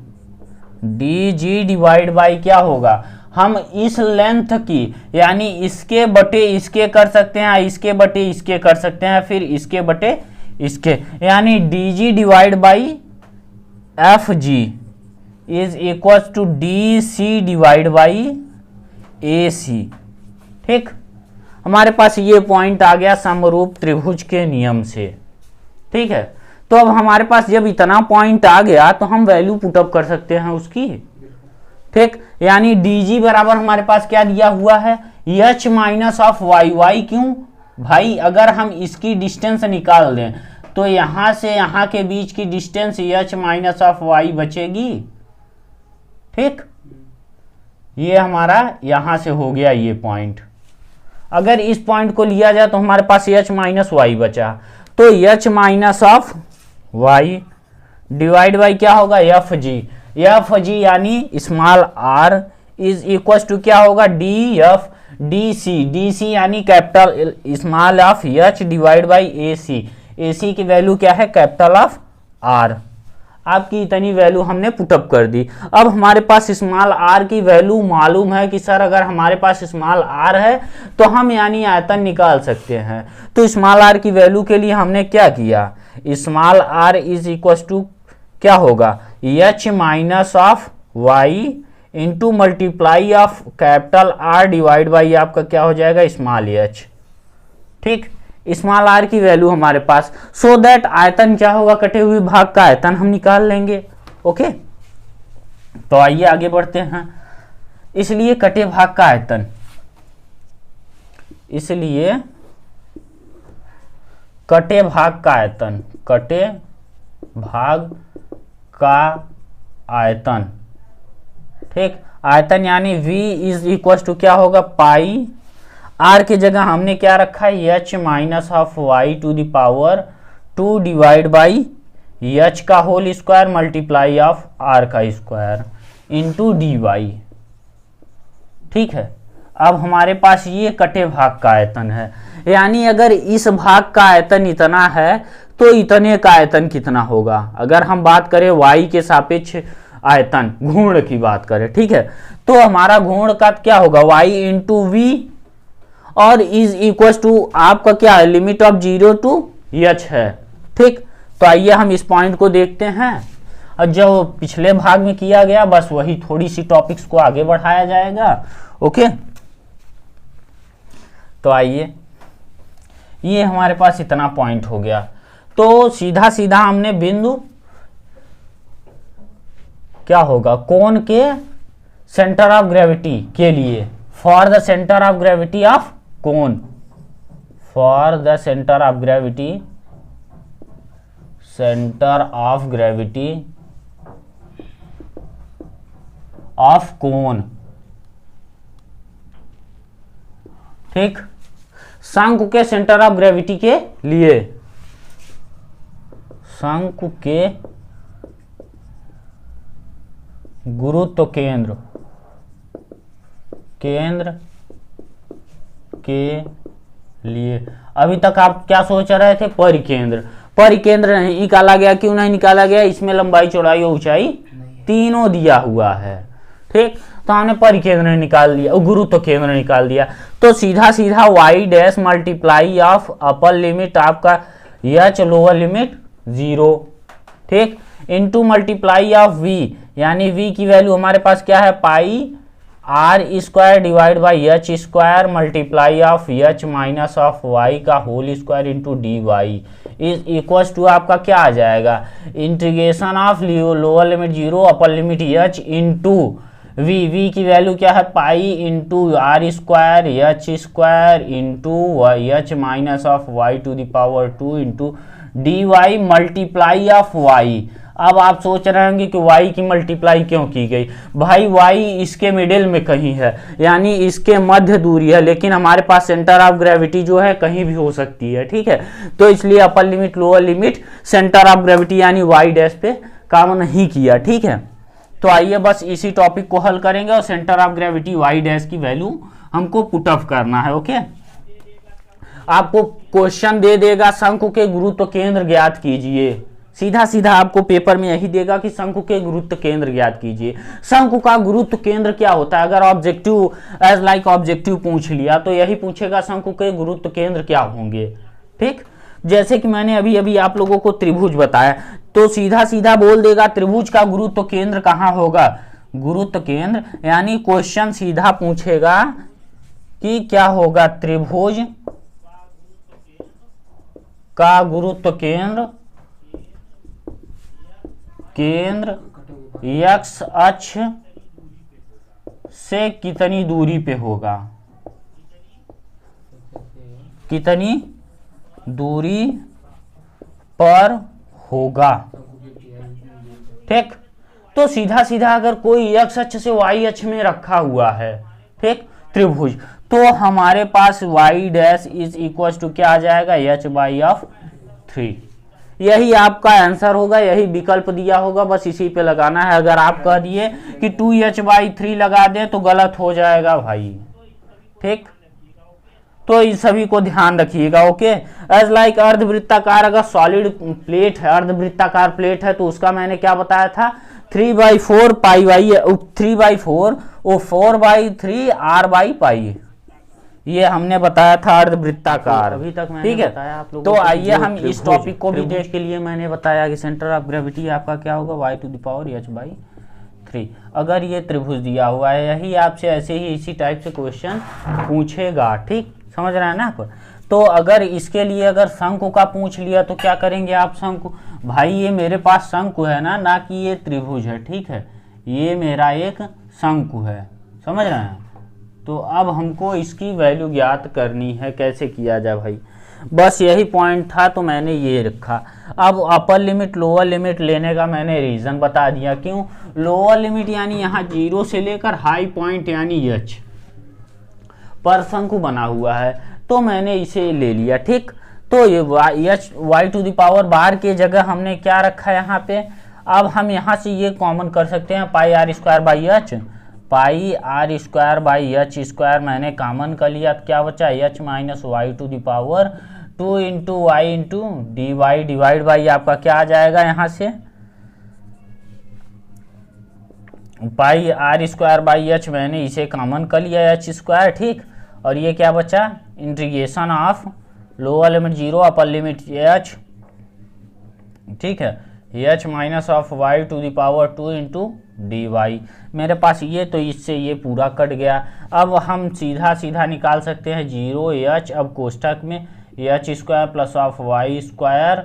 जी डिवाइड बाई क्या होगा, हम इस लेंथ की यानी इसके बटे इसके कर सकते हैं, इसके बटे इसके कर सकते हैं, फिर इसके बटे इसके, यानी D G divide by F G is equal to D C divide by A C. ठीक, हमारे पास ये पॉइंट आ गया समरूप त्रिभुज के नियम से। ठीक है, तो अब हमारे पास जब इतना पॉइंट आ गया तो हम वैल्यू पुटअप कर सकते हैं उसकी। ठीक, यानी dg बराबर हमारे पास क्या दिया हुआ है, h minus of Y. Y क्यों भाई, अगर हम इसकी डिस्टेंस निकाल दें तो यहां से यहां के बीच की distance h minus of Y बचेगी। ठीक, ये हमारा यहां से हो गया ये पॉइंट। अगर इस पॉइंट को लिया जाए तो हमारे पास h माइनस वाई बचा, तो h minus of Y divide by क्या होगा, एफ जी। एफ जी यानी small r is equal to क्या होगा, डी एफ डी सी यानी capital small of h divide by A C की वैल्यू क्या है, कैपिटल ऑफ r। आपकी इतनी वैल्यू हमने पुटअप कर दी। अब हमारे पास स्मॉल r की वैल्यू मालूम है कि सर अगर हमारे पास स्मॉल r है तो हम यानी आयतन निकाल सकते हैं। तो स्मॉल r की वैल्यू के लिए हमने क्या किया, small r is equal to क्या होगा, h minus of Y into multiply of capital R divide by आपका क्या हो जाएगा, स्मॉल h। ठीक, स्मॉल r की वैल्यू हमारे पास, सो दैट आयतन क्या होगा, कटे हुए भाग का आयतन हम निकाल लेंगे। ओके, तो आइए आगे बढ़ते हैं। इसलिए कटे भाग का आयतन, इसलिए कटे भाग का आयतन, कटे भाग का आयतन। ठीक, आयतन यानी v इज इक्वल टू क्या होगा, पाई। r की जगह हमने क्या रखा है, h minus of y to the power 2 divide by h का whole square multiply of r का स्क्वायर इंटू डी वाई। ठीक है, अब हमारे पास ये कटे भाग का आयतन है, यानी अगर इस भाग का आयतन इतना है तो इतने का आयतन कितना होगा। अगर हम बात करें y के सापेक्ष आयतन, घूर्ण की बात करें, ठीक है, तो हमारा घूर्ण का क्या होगा, y इंटू वी और इज इक्वल टू आपका क्या है, लिमिट ऑफ 0 टू h है। ठीक, तो आइए हम इस पॉइंट को देखते हैं। और जो पिछले भाग में किया गया बस वही थोड़ी सी टॉपिक्स को आगे बढ़ाया जाएगा। ओके, तो आइए, ये हमारे पास इतना पॉइंट हो गया। तो सीधा सीधा हमने बिंदु क्या होगा, कोण के सेंटर ऑफ ग्रेविटी के लिए, for the centre of gravity of कोण, for the centre of gravity, centre of gravity of कोण। ठीक, शंकु के सेंटर ऑफ ग्रेविटी के लिए, शंकु के गुरुत्व केंद्र के लिए। अभी तक आप क्या सोच रहे थे, परिकेंद्र। परिकेंद्र नहीं निकाला गया, क्यों नहीं निकाला गया, इसमें लंबाई चौड़ाई और ऊंचाई तीनों दिया हुआ है। ठीक, तो हमने परिकेंद्र निकाल दिया, गुरुत्व केंद्र निकाल दिया। तो सीधा सीधा y dash multiply of upper limit आपका h लोअर लिमिट 0, ठीक, इंटू मल्टीप्लाई ऑफ v, यानी v की वैल्यू हमारे पास क्या है, pi r square divide by h square multiply of h minus of y का whole square into D y is equal to आपका क्या आ जाएगा, integration of lower limit 0 upper limit h into v की वैल्यू क्या है, pi into r square h square into h minus of y to the power 2 into D y multiply of y। अब आप सोच रहे होंगे कि y की मल्टीप्लाई क्यों की गई। भाई y इसके मिडिल में कहीं है, यानी इसके मध्य दूरी है, लेकिन हमारे पास सेंटर ऑफ ग्रेविटी जो है कहीं भी हो सकती है, ठीक है। तो इसलिए अपर limit lower limit centre of gravity यानी y डैश पे काम नहीं किया, ठीक है। तो आइए बस इसी टॉपिक को हल करेंगे और centre of gravity y dash की वैल्यू हमको पुट ऑफ करना है, ओके। आपको क्वेश्चन दे देगा शंकु के गुरुत्व केंद्र ज्ञात कीजिए, सीधा सीधा आपको पेपर में यही देगा कि शंकु के गुरुत्व केंद्र ज्ञात कीजिए। शंकु का गुरुत्व केंद्र क्या होता है, अगर ऑब्जेक्टिव एज लाइक ऑब्जेक्टिव पूछ लिया तो यही पूछेगा शंकु के गुरुत्व केंद्र क्या होंगे, ठीक। जैसे कि मैंने अभी अभी आप लोगों को त्रिभुज बताया, तो सीधा सीधा बोल देगा त्रिभुज का गुरुत्व केंद्र कहाँ होगा, गुरुत्व केंद्र, यानी क्वेश्चन सीधा पूछेगा कि क्या होगा, त्रिभुज का गुरुत्व केंद्र x अक्ष से कितनी दूरी पे होगा, कितनी दूरी पर होगा, ठीक। तो सीधा सीधा अगर कोई x अक्ष से y अक्ष में रखा हुआ है, ठीक, त्रिभुज, तो हमारे पास y dash is equal to क्या आ जाएगा, h/3। यही आपका आंसर होगा, यही विकल्प दिया होगा, बस इसी पे लगाना है। अगर आप कह दिए कि 2h/3 लगा दें तो गलत हो जाएगा भाई, ठीक। तो इन सभी को ध्यान रखिएगा, ओके। एज लाइक अर्धवृत्ताकार, अगर सॉलिड प्लेट है, अर्धवृत्ताकार प्लेट है, तो उसका मैंने क्या बताया था, 3/4 पाई बाई 3/4 और 4/3 r/पाई, ये हमने बताया था अर्धवृत्ताकार, अभी तक मैंने बताया आप लोगों को। तो आइए हम इस टॉपिक को भी देख के लिए मैंने बताया कि सेंटर ऑफ ग्रेविटी आपका क्या होगा, y⁻h/3। अगर ये त्रिभुज दिया हुआ है, यही आपसे ऐसे ही इसी टाइप से क्वेश्चन पूछेगा, ठीक, समझ रहे हैं ना आप। तो अगर इसके लिए अगर शंकु का पूछ लिया तो क्या करेंगे आप, शंकु, भाई ये मेरे पास शंकु है ना कि ये त्रिभुज है, ठीक है, ये मेरा एक शंकु है, समझ रहे हैं। तो अब हमको इसकी वैल्यू ज्ञात करनी है, कैसे किया जाए भाई, बस यही पॉइंट था तो मैंने ये रखा। अब अपर लिमिट लोअर लिमिट लेने का मैंने रीज़न बता दिया, क्यों, लोअर लिमिट यानी यहाँ 0 से लेकर हाई पॉइंट यानी h पर शंकु बना हुआ है, तो मैंने इसे ले लिया, ठीक। तो ये y⁻ बाहर की जगह हमने क्या रखा यहाँ पे। अब हम यहाँ से ये कॉमन कर सकते हैं, πr²/h, πr²/h² मैंने कॉमन कर लिया, तो क्या बचा, h−y⁻2 into y into dy divide by आपका क्या आ जाएगा, यहाँ से πr²/h मैंने इसे कॉमन कर लिया, h², ठीक। और ये क्या बचा, integration of lower limit 0 upper limit h, ठीक है, h−y⁻2 इंटू dy मेरे पास ये, तो इससे ये पूरा कट गया। अब हम सीधा सीधा निकाल सकते हैं 0h, अब कोष्ठक में h² plus of y²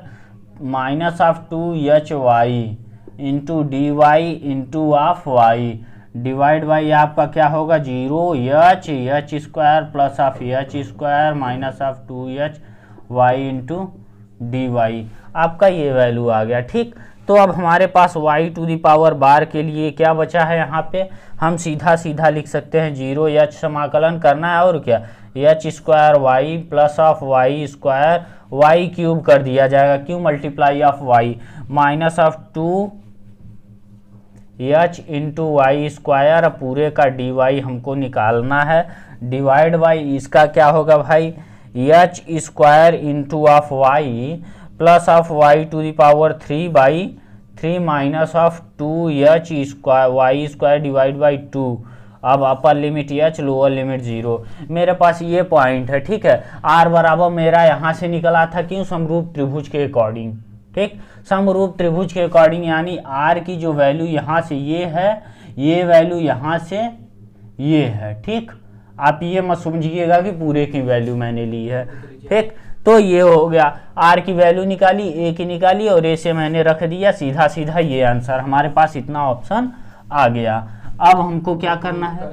minus of 2hy into dy into of y divide by आपका क्या होगा, 0h² plus of h² minus of 2hy into dy, आपका ये वैल्यू आ गया, ठीक। तो अब हमारे पास y⁻ बार के लिए क्या बचा है, यहाँ पे हम सीधा सीधा लिख सकते हैं 0h समाकलन करना है, और क्या, h² plus of y² y³ कर दिया जाएगा, क्यों, multiply of y minus of 2h into y² पूरे का dy हमको निकालना है, डिवाइड बाई इसका क्या होगा भाई, h² into of y plus of y⁻3/3 minus of 2h² divide by 2। अब अपर लिमिट h लोअर लिमिट 0, मेरे पास ये पॉइंट है, ठीक है। r बराबर मेरा यहाँ से निकला था, क्यों, समरूप त्रिभुज के अकॉर्डिंग, ठीक, समरूप त्रिभुज के अकॉर्डिंग, यानी r की जो वैल्यू यहाँ से ये है, ये वैल्यू यहाँ से ये है, ठीक। आप ये मत समझिएगा कि पूरे की वैल्यू मैंने ली है, ठीक। तो ये हो गया, r की वैल्यू निकाली, a की निकाली और a से मैंने रख दिया, सीधा सीधा ये आंसर, हमारे पास इतना ऑप्शन आ गया। अब हमको क्या करना है,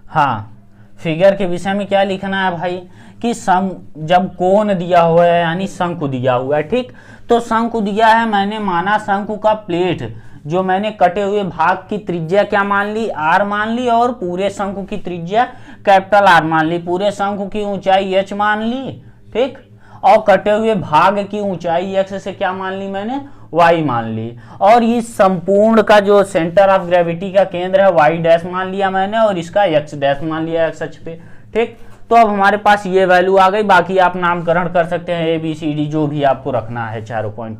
हाँ, फिगर के विषय में क्या लिखना है भाई कि सम जब कोण दिया हुआ है यानी शंकु दिया हुआ है, ठीक। तो शंकु दिया है, मैंने माना शंकु का प्लेट जो मैंने कटे हुए भाग की त्रिज्या क्या मान ली, आर मान ली, और पूरे शंकु की त्रिज्या कैपिटल आर मान ली, पूरे शंकु की ऊंचाई एच मान ली, ठीक। और कटे हुए भाग की ऊंचाई एक्स से क्या मान ली मैंने, वाई मान ली। और इस संपूर्ण का जो सेंटर ऑफ ग्रेविटी का केंद्र है वाई डैश मान लिया मैंने, और इसका एक्स डैश मान लिया एक्स अक्ष पे, ठीक। तो अब हमारे पास ये वैल्यू आ गई, बाकी आप नामकरण कर सकते हैं ए बी सी डी जो भी आपको रखना है चारों पॉइंट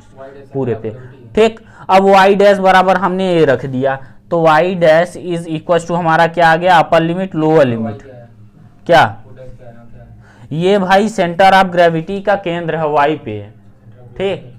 पूरे पे, ठीक। अब वाई डैश बराबर हमने ये रख दिया, तो y dash is equal to हमारा क्या आ गया, अपर लिमिट लोअर लिमिट, क्या ये भाई सेंटर ऑफ ग्रेविटी का केंद्र है वाई पे, ठीक।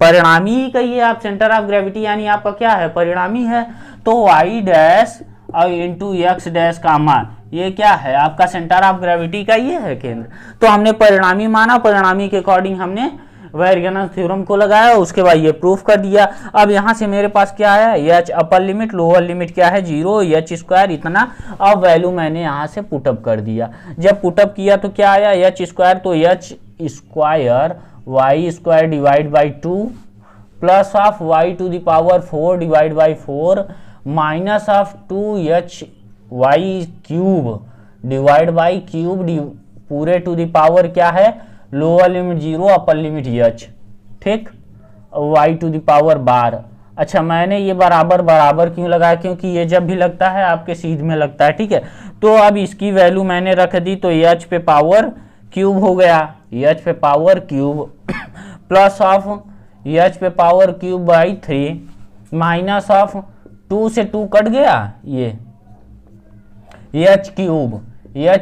परिणामी का ये आप सेंटर ऑफ ग्रेविटी यानी आपका क्या है, परिणामी है। तो वाई डैश और इंटू एक्स डैश का मान ये क्या है, आपका सेंटर ऑफ ग्रेविटी का ये है केंद्र। तो हमने परिणामी माना, परिणामी के अकॉर्डिंग हमने वेरिएंस थ्योरम को लगाया, उसके बाद ये प्रूफ कर दिया। अब यहाँ से मेरे पास क्या है, H upper limit lower limit क्या है 0, एच स्क्वायर इतना। अब वैल्यू मैंने यहाँ से पुटअप कर दिया, जब पुटअप किया तो क्या आया एच स्क्वायर, तो h square y square divide by 2 plus of y to the power 4 divide by 4 minus of 2h y cube divide by cube पूरे टू द पावर क्या है, lower limit 0 upper limit h, ठीक, y to the power 12। अच्छा मैंने ये बराबर बराबर क्यों लगाया, क्योंकि ये जब भी लगता है आपके सीध में लगता है, ठीक है। तो अब इसकी वैल्यू मैंने रख दी, तो h पे पावर क्यूब हो गया, h पे power cube plus of h पे power cube by 3 minus of 2 से 2 कट गया, ये एच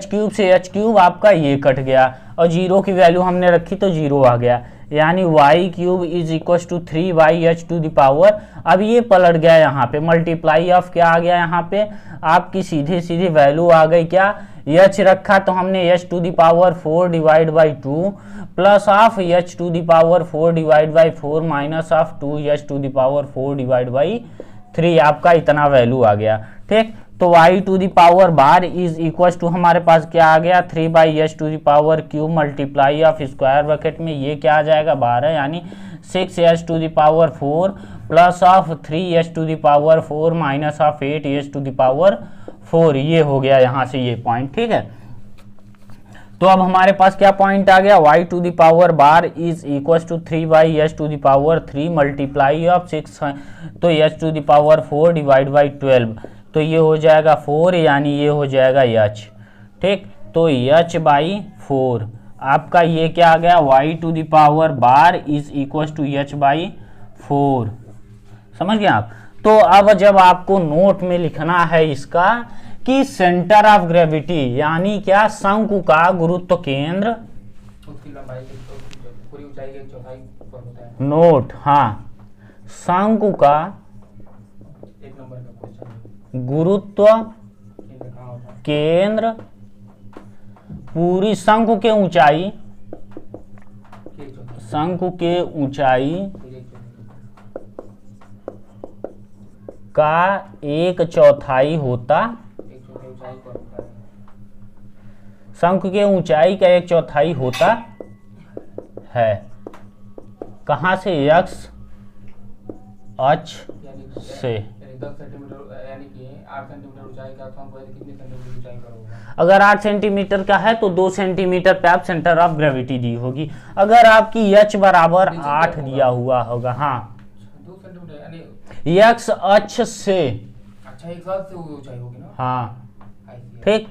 क्यूब से एच क्यूब आपका ये कट गया, और 0 की वैल्यू हमने रखी तो 0 आ गया, यानी y cube is equal to 3y to the power. अब ये पलट गया यहाँ पे, मल्टीप्लाई ऑफ क्या आ गया यहाँ पे, आपकी सीधी सीधी वैल्यू आ गई क्या, h रखा तो हमने h to the power 4 divide by 2 plus of h to the power 4 divide by 4 minus of 2h to the power 4 divide by 3, आपका इतना वैल्यू आ गया, ठीक। तो y to the power bar is equal to हमारे पास क्या आ गया 3/h to the power cube multiply of square bracket में ये क्या आ जाएगा 12, यानी 6h to the power 4 plus of 3h to the power 4 minus of 8h to the power 4, ये हो गया यहाँ से ये पॉइंट, ठीक है। तो अब हमारे पास क्या पॉइंट आ गया, y to the power bar is equal to 3/h to the power 3 multiply of 6, तो h to the power 4 divide by 12, तो ये हो जाएगा 4, यानी ये हो जाएगा h, ठीक। तो h बाई 4 आपका ये क्या आ गया, y to the power bar is equal to h by 4, समझ गए आप। तो अब जब आपको नोट में लिखना है इसका कि सेंटर ऑफ ग्रेविटी यानी क्या, शंकु का गुरुत्व केंद्र, उसकी लंबाई पूरी ऊंचाई की 1/4 ऊपर होता है। नोट, हाँ, शंकु का एक नंबर का क्वेश्चन, गुरुत्व केंद्र पूरी शंकु के ऊंचाई, शंकु के ऊंचाई का 1/4 होता, शंकु के ऊंचाई का 1/4 होता है, कहां से, x अक्ष से। 10 सेंटीमीटर यानी कि 8 सेंटीमीटर ऊंचाई का, तो हमको कितनी सेंटीमीटर ऊंचाई का होगा। अगर 8 सेंटीमीटर का है तो 2 सेंटीमीटर पे आप सेंटर ऑफ ग्रेविटी दी होगी। अगर आपकी h बराबर 8 दिया हुआ होगा, हाँ 2 सेंटीमीटर यानी x अक्ष से, अच्छा एक साथ से ऊंचाई होगी ना, हाँ ठीक।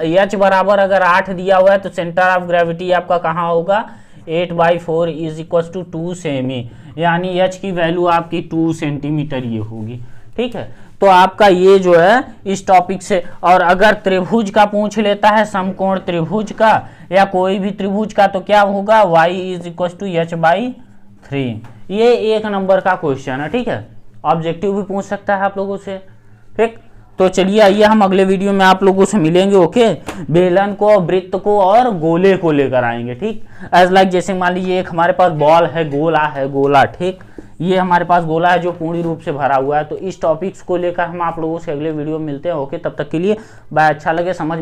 h बराबर अगर 8 दिया हुआ है तो सेंटर ऑफ ग्रेविटी आपका कहाँ होगा, 8/4 इज इक्वल टू 2 सेमी, यानी h की वैल्यू आपकी 2 सेंटीमीटर ये होगी, ठीक है। तो आपका ये जो है इस टॉपिक से, और अगर त्रिभुज का पूछ लेता है, समकोण त्रिभुज का या कोई भी त्रिभुज का, तो क्या होगा, y is equal to h/3। ये 1 नंबर का क्वेश्चन है, ठीक है। ऑब्जेक्टिव भी पूछ सकता है आप लोगों से, ठीक। तो चलिए आइए हम अगले वीडियो में आप लोगों से मिलेंगे, ओके। बेलन को, वृत्त को और गोले को लेकर आएंगे, ठीक। एज लाइक जैसे मान लीजिए एक हमारे पास बॉल है, गोला है, गोला, ठीक। ये हमारे पास गोला है जो पूर्ण रूप से भरा हुआ है। तो इस टॉपिक्स को लेकर हम आप लोगों से अगले वीडियो में मिलते हैं। ओके, तब तक के लिए बाय। अच्छा लगे समझ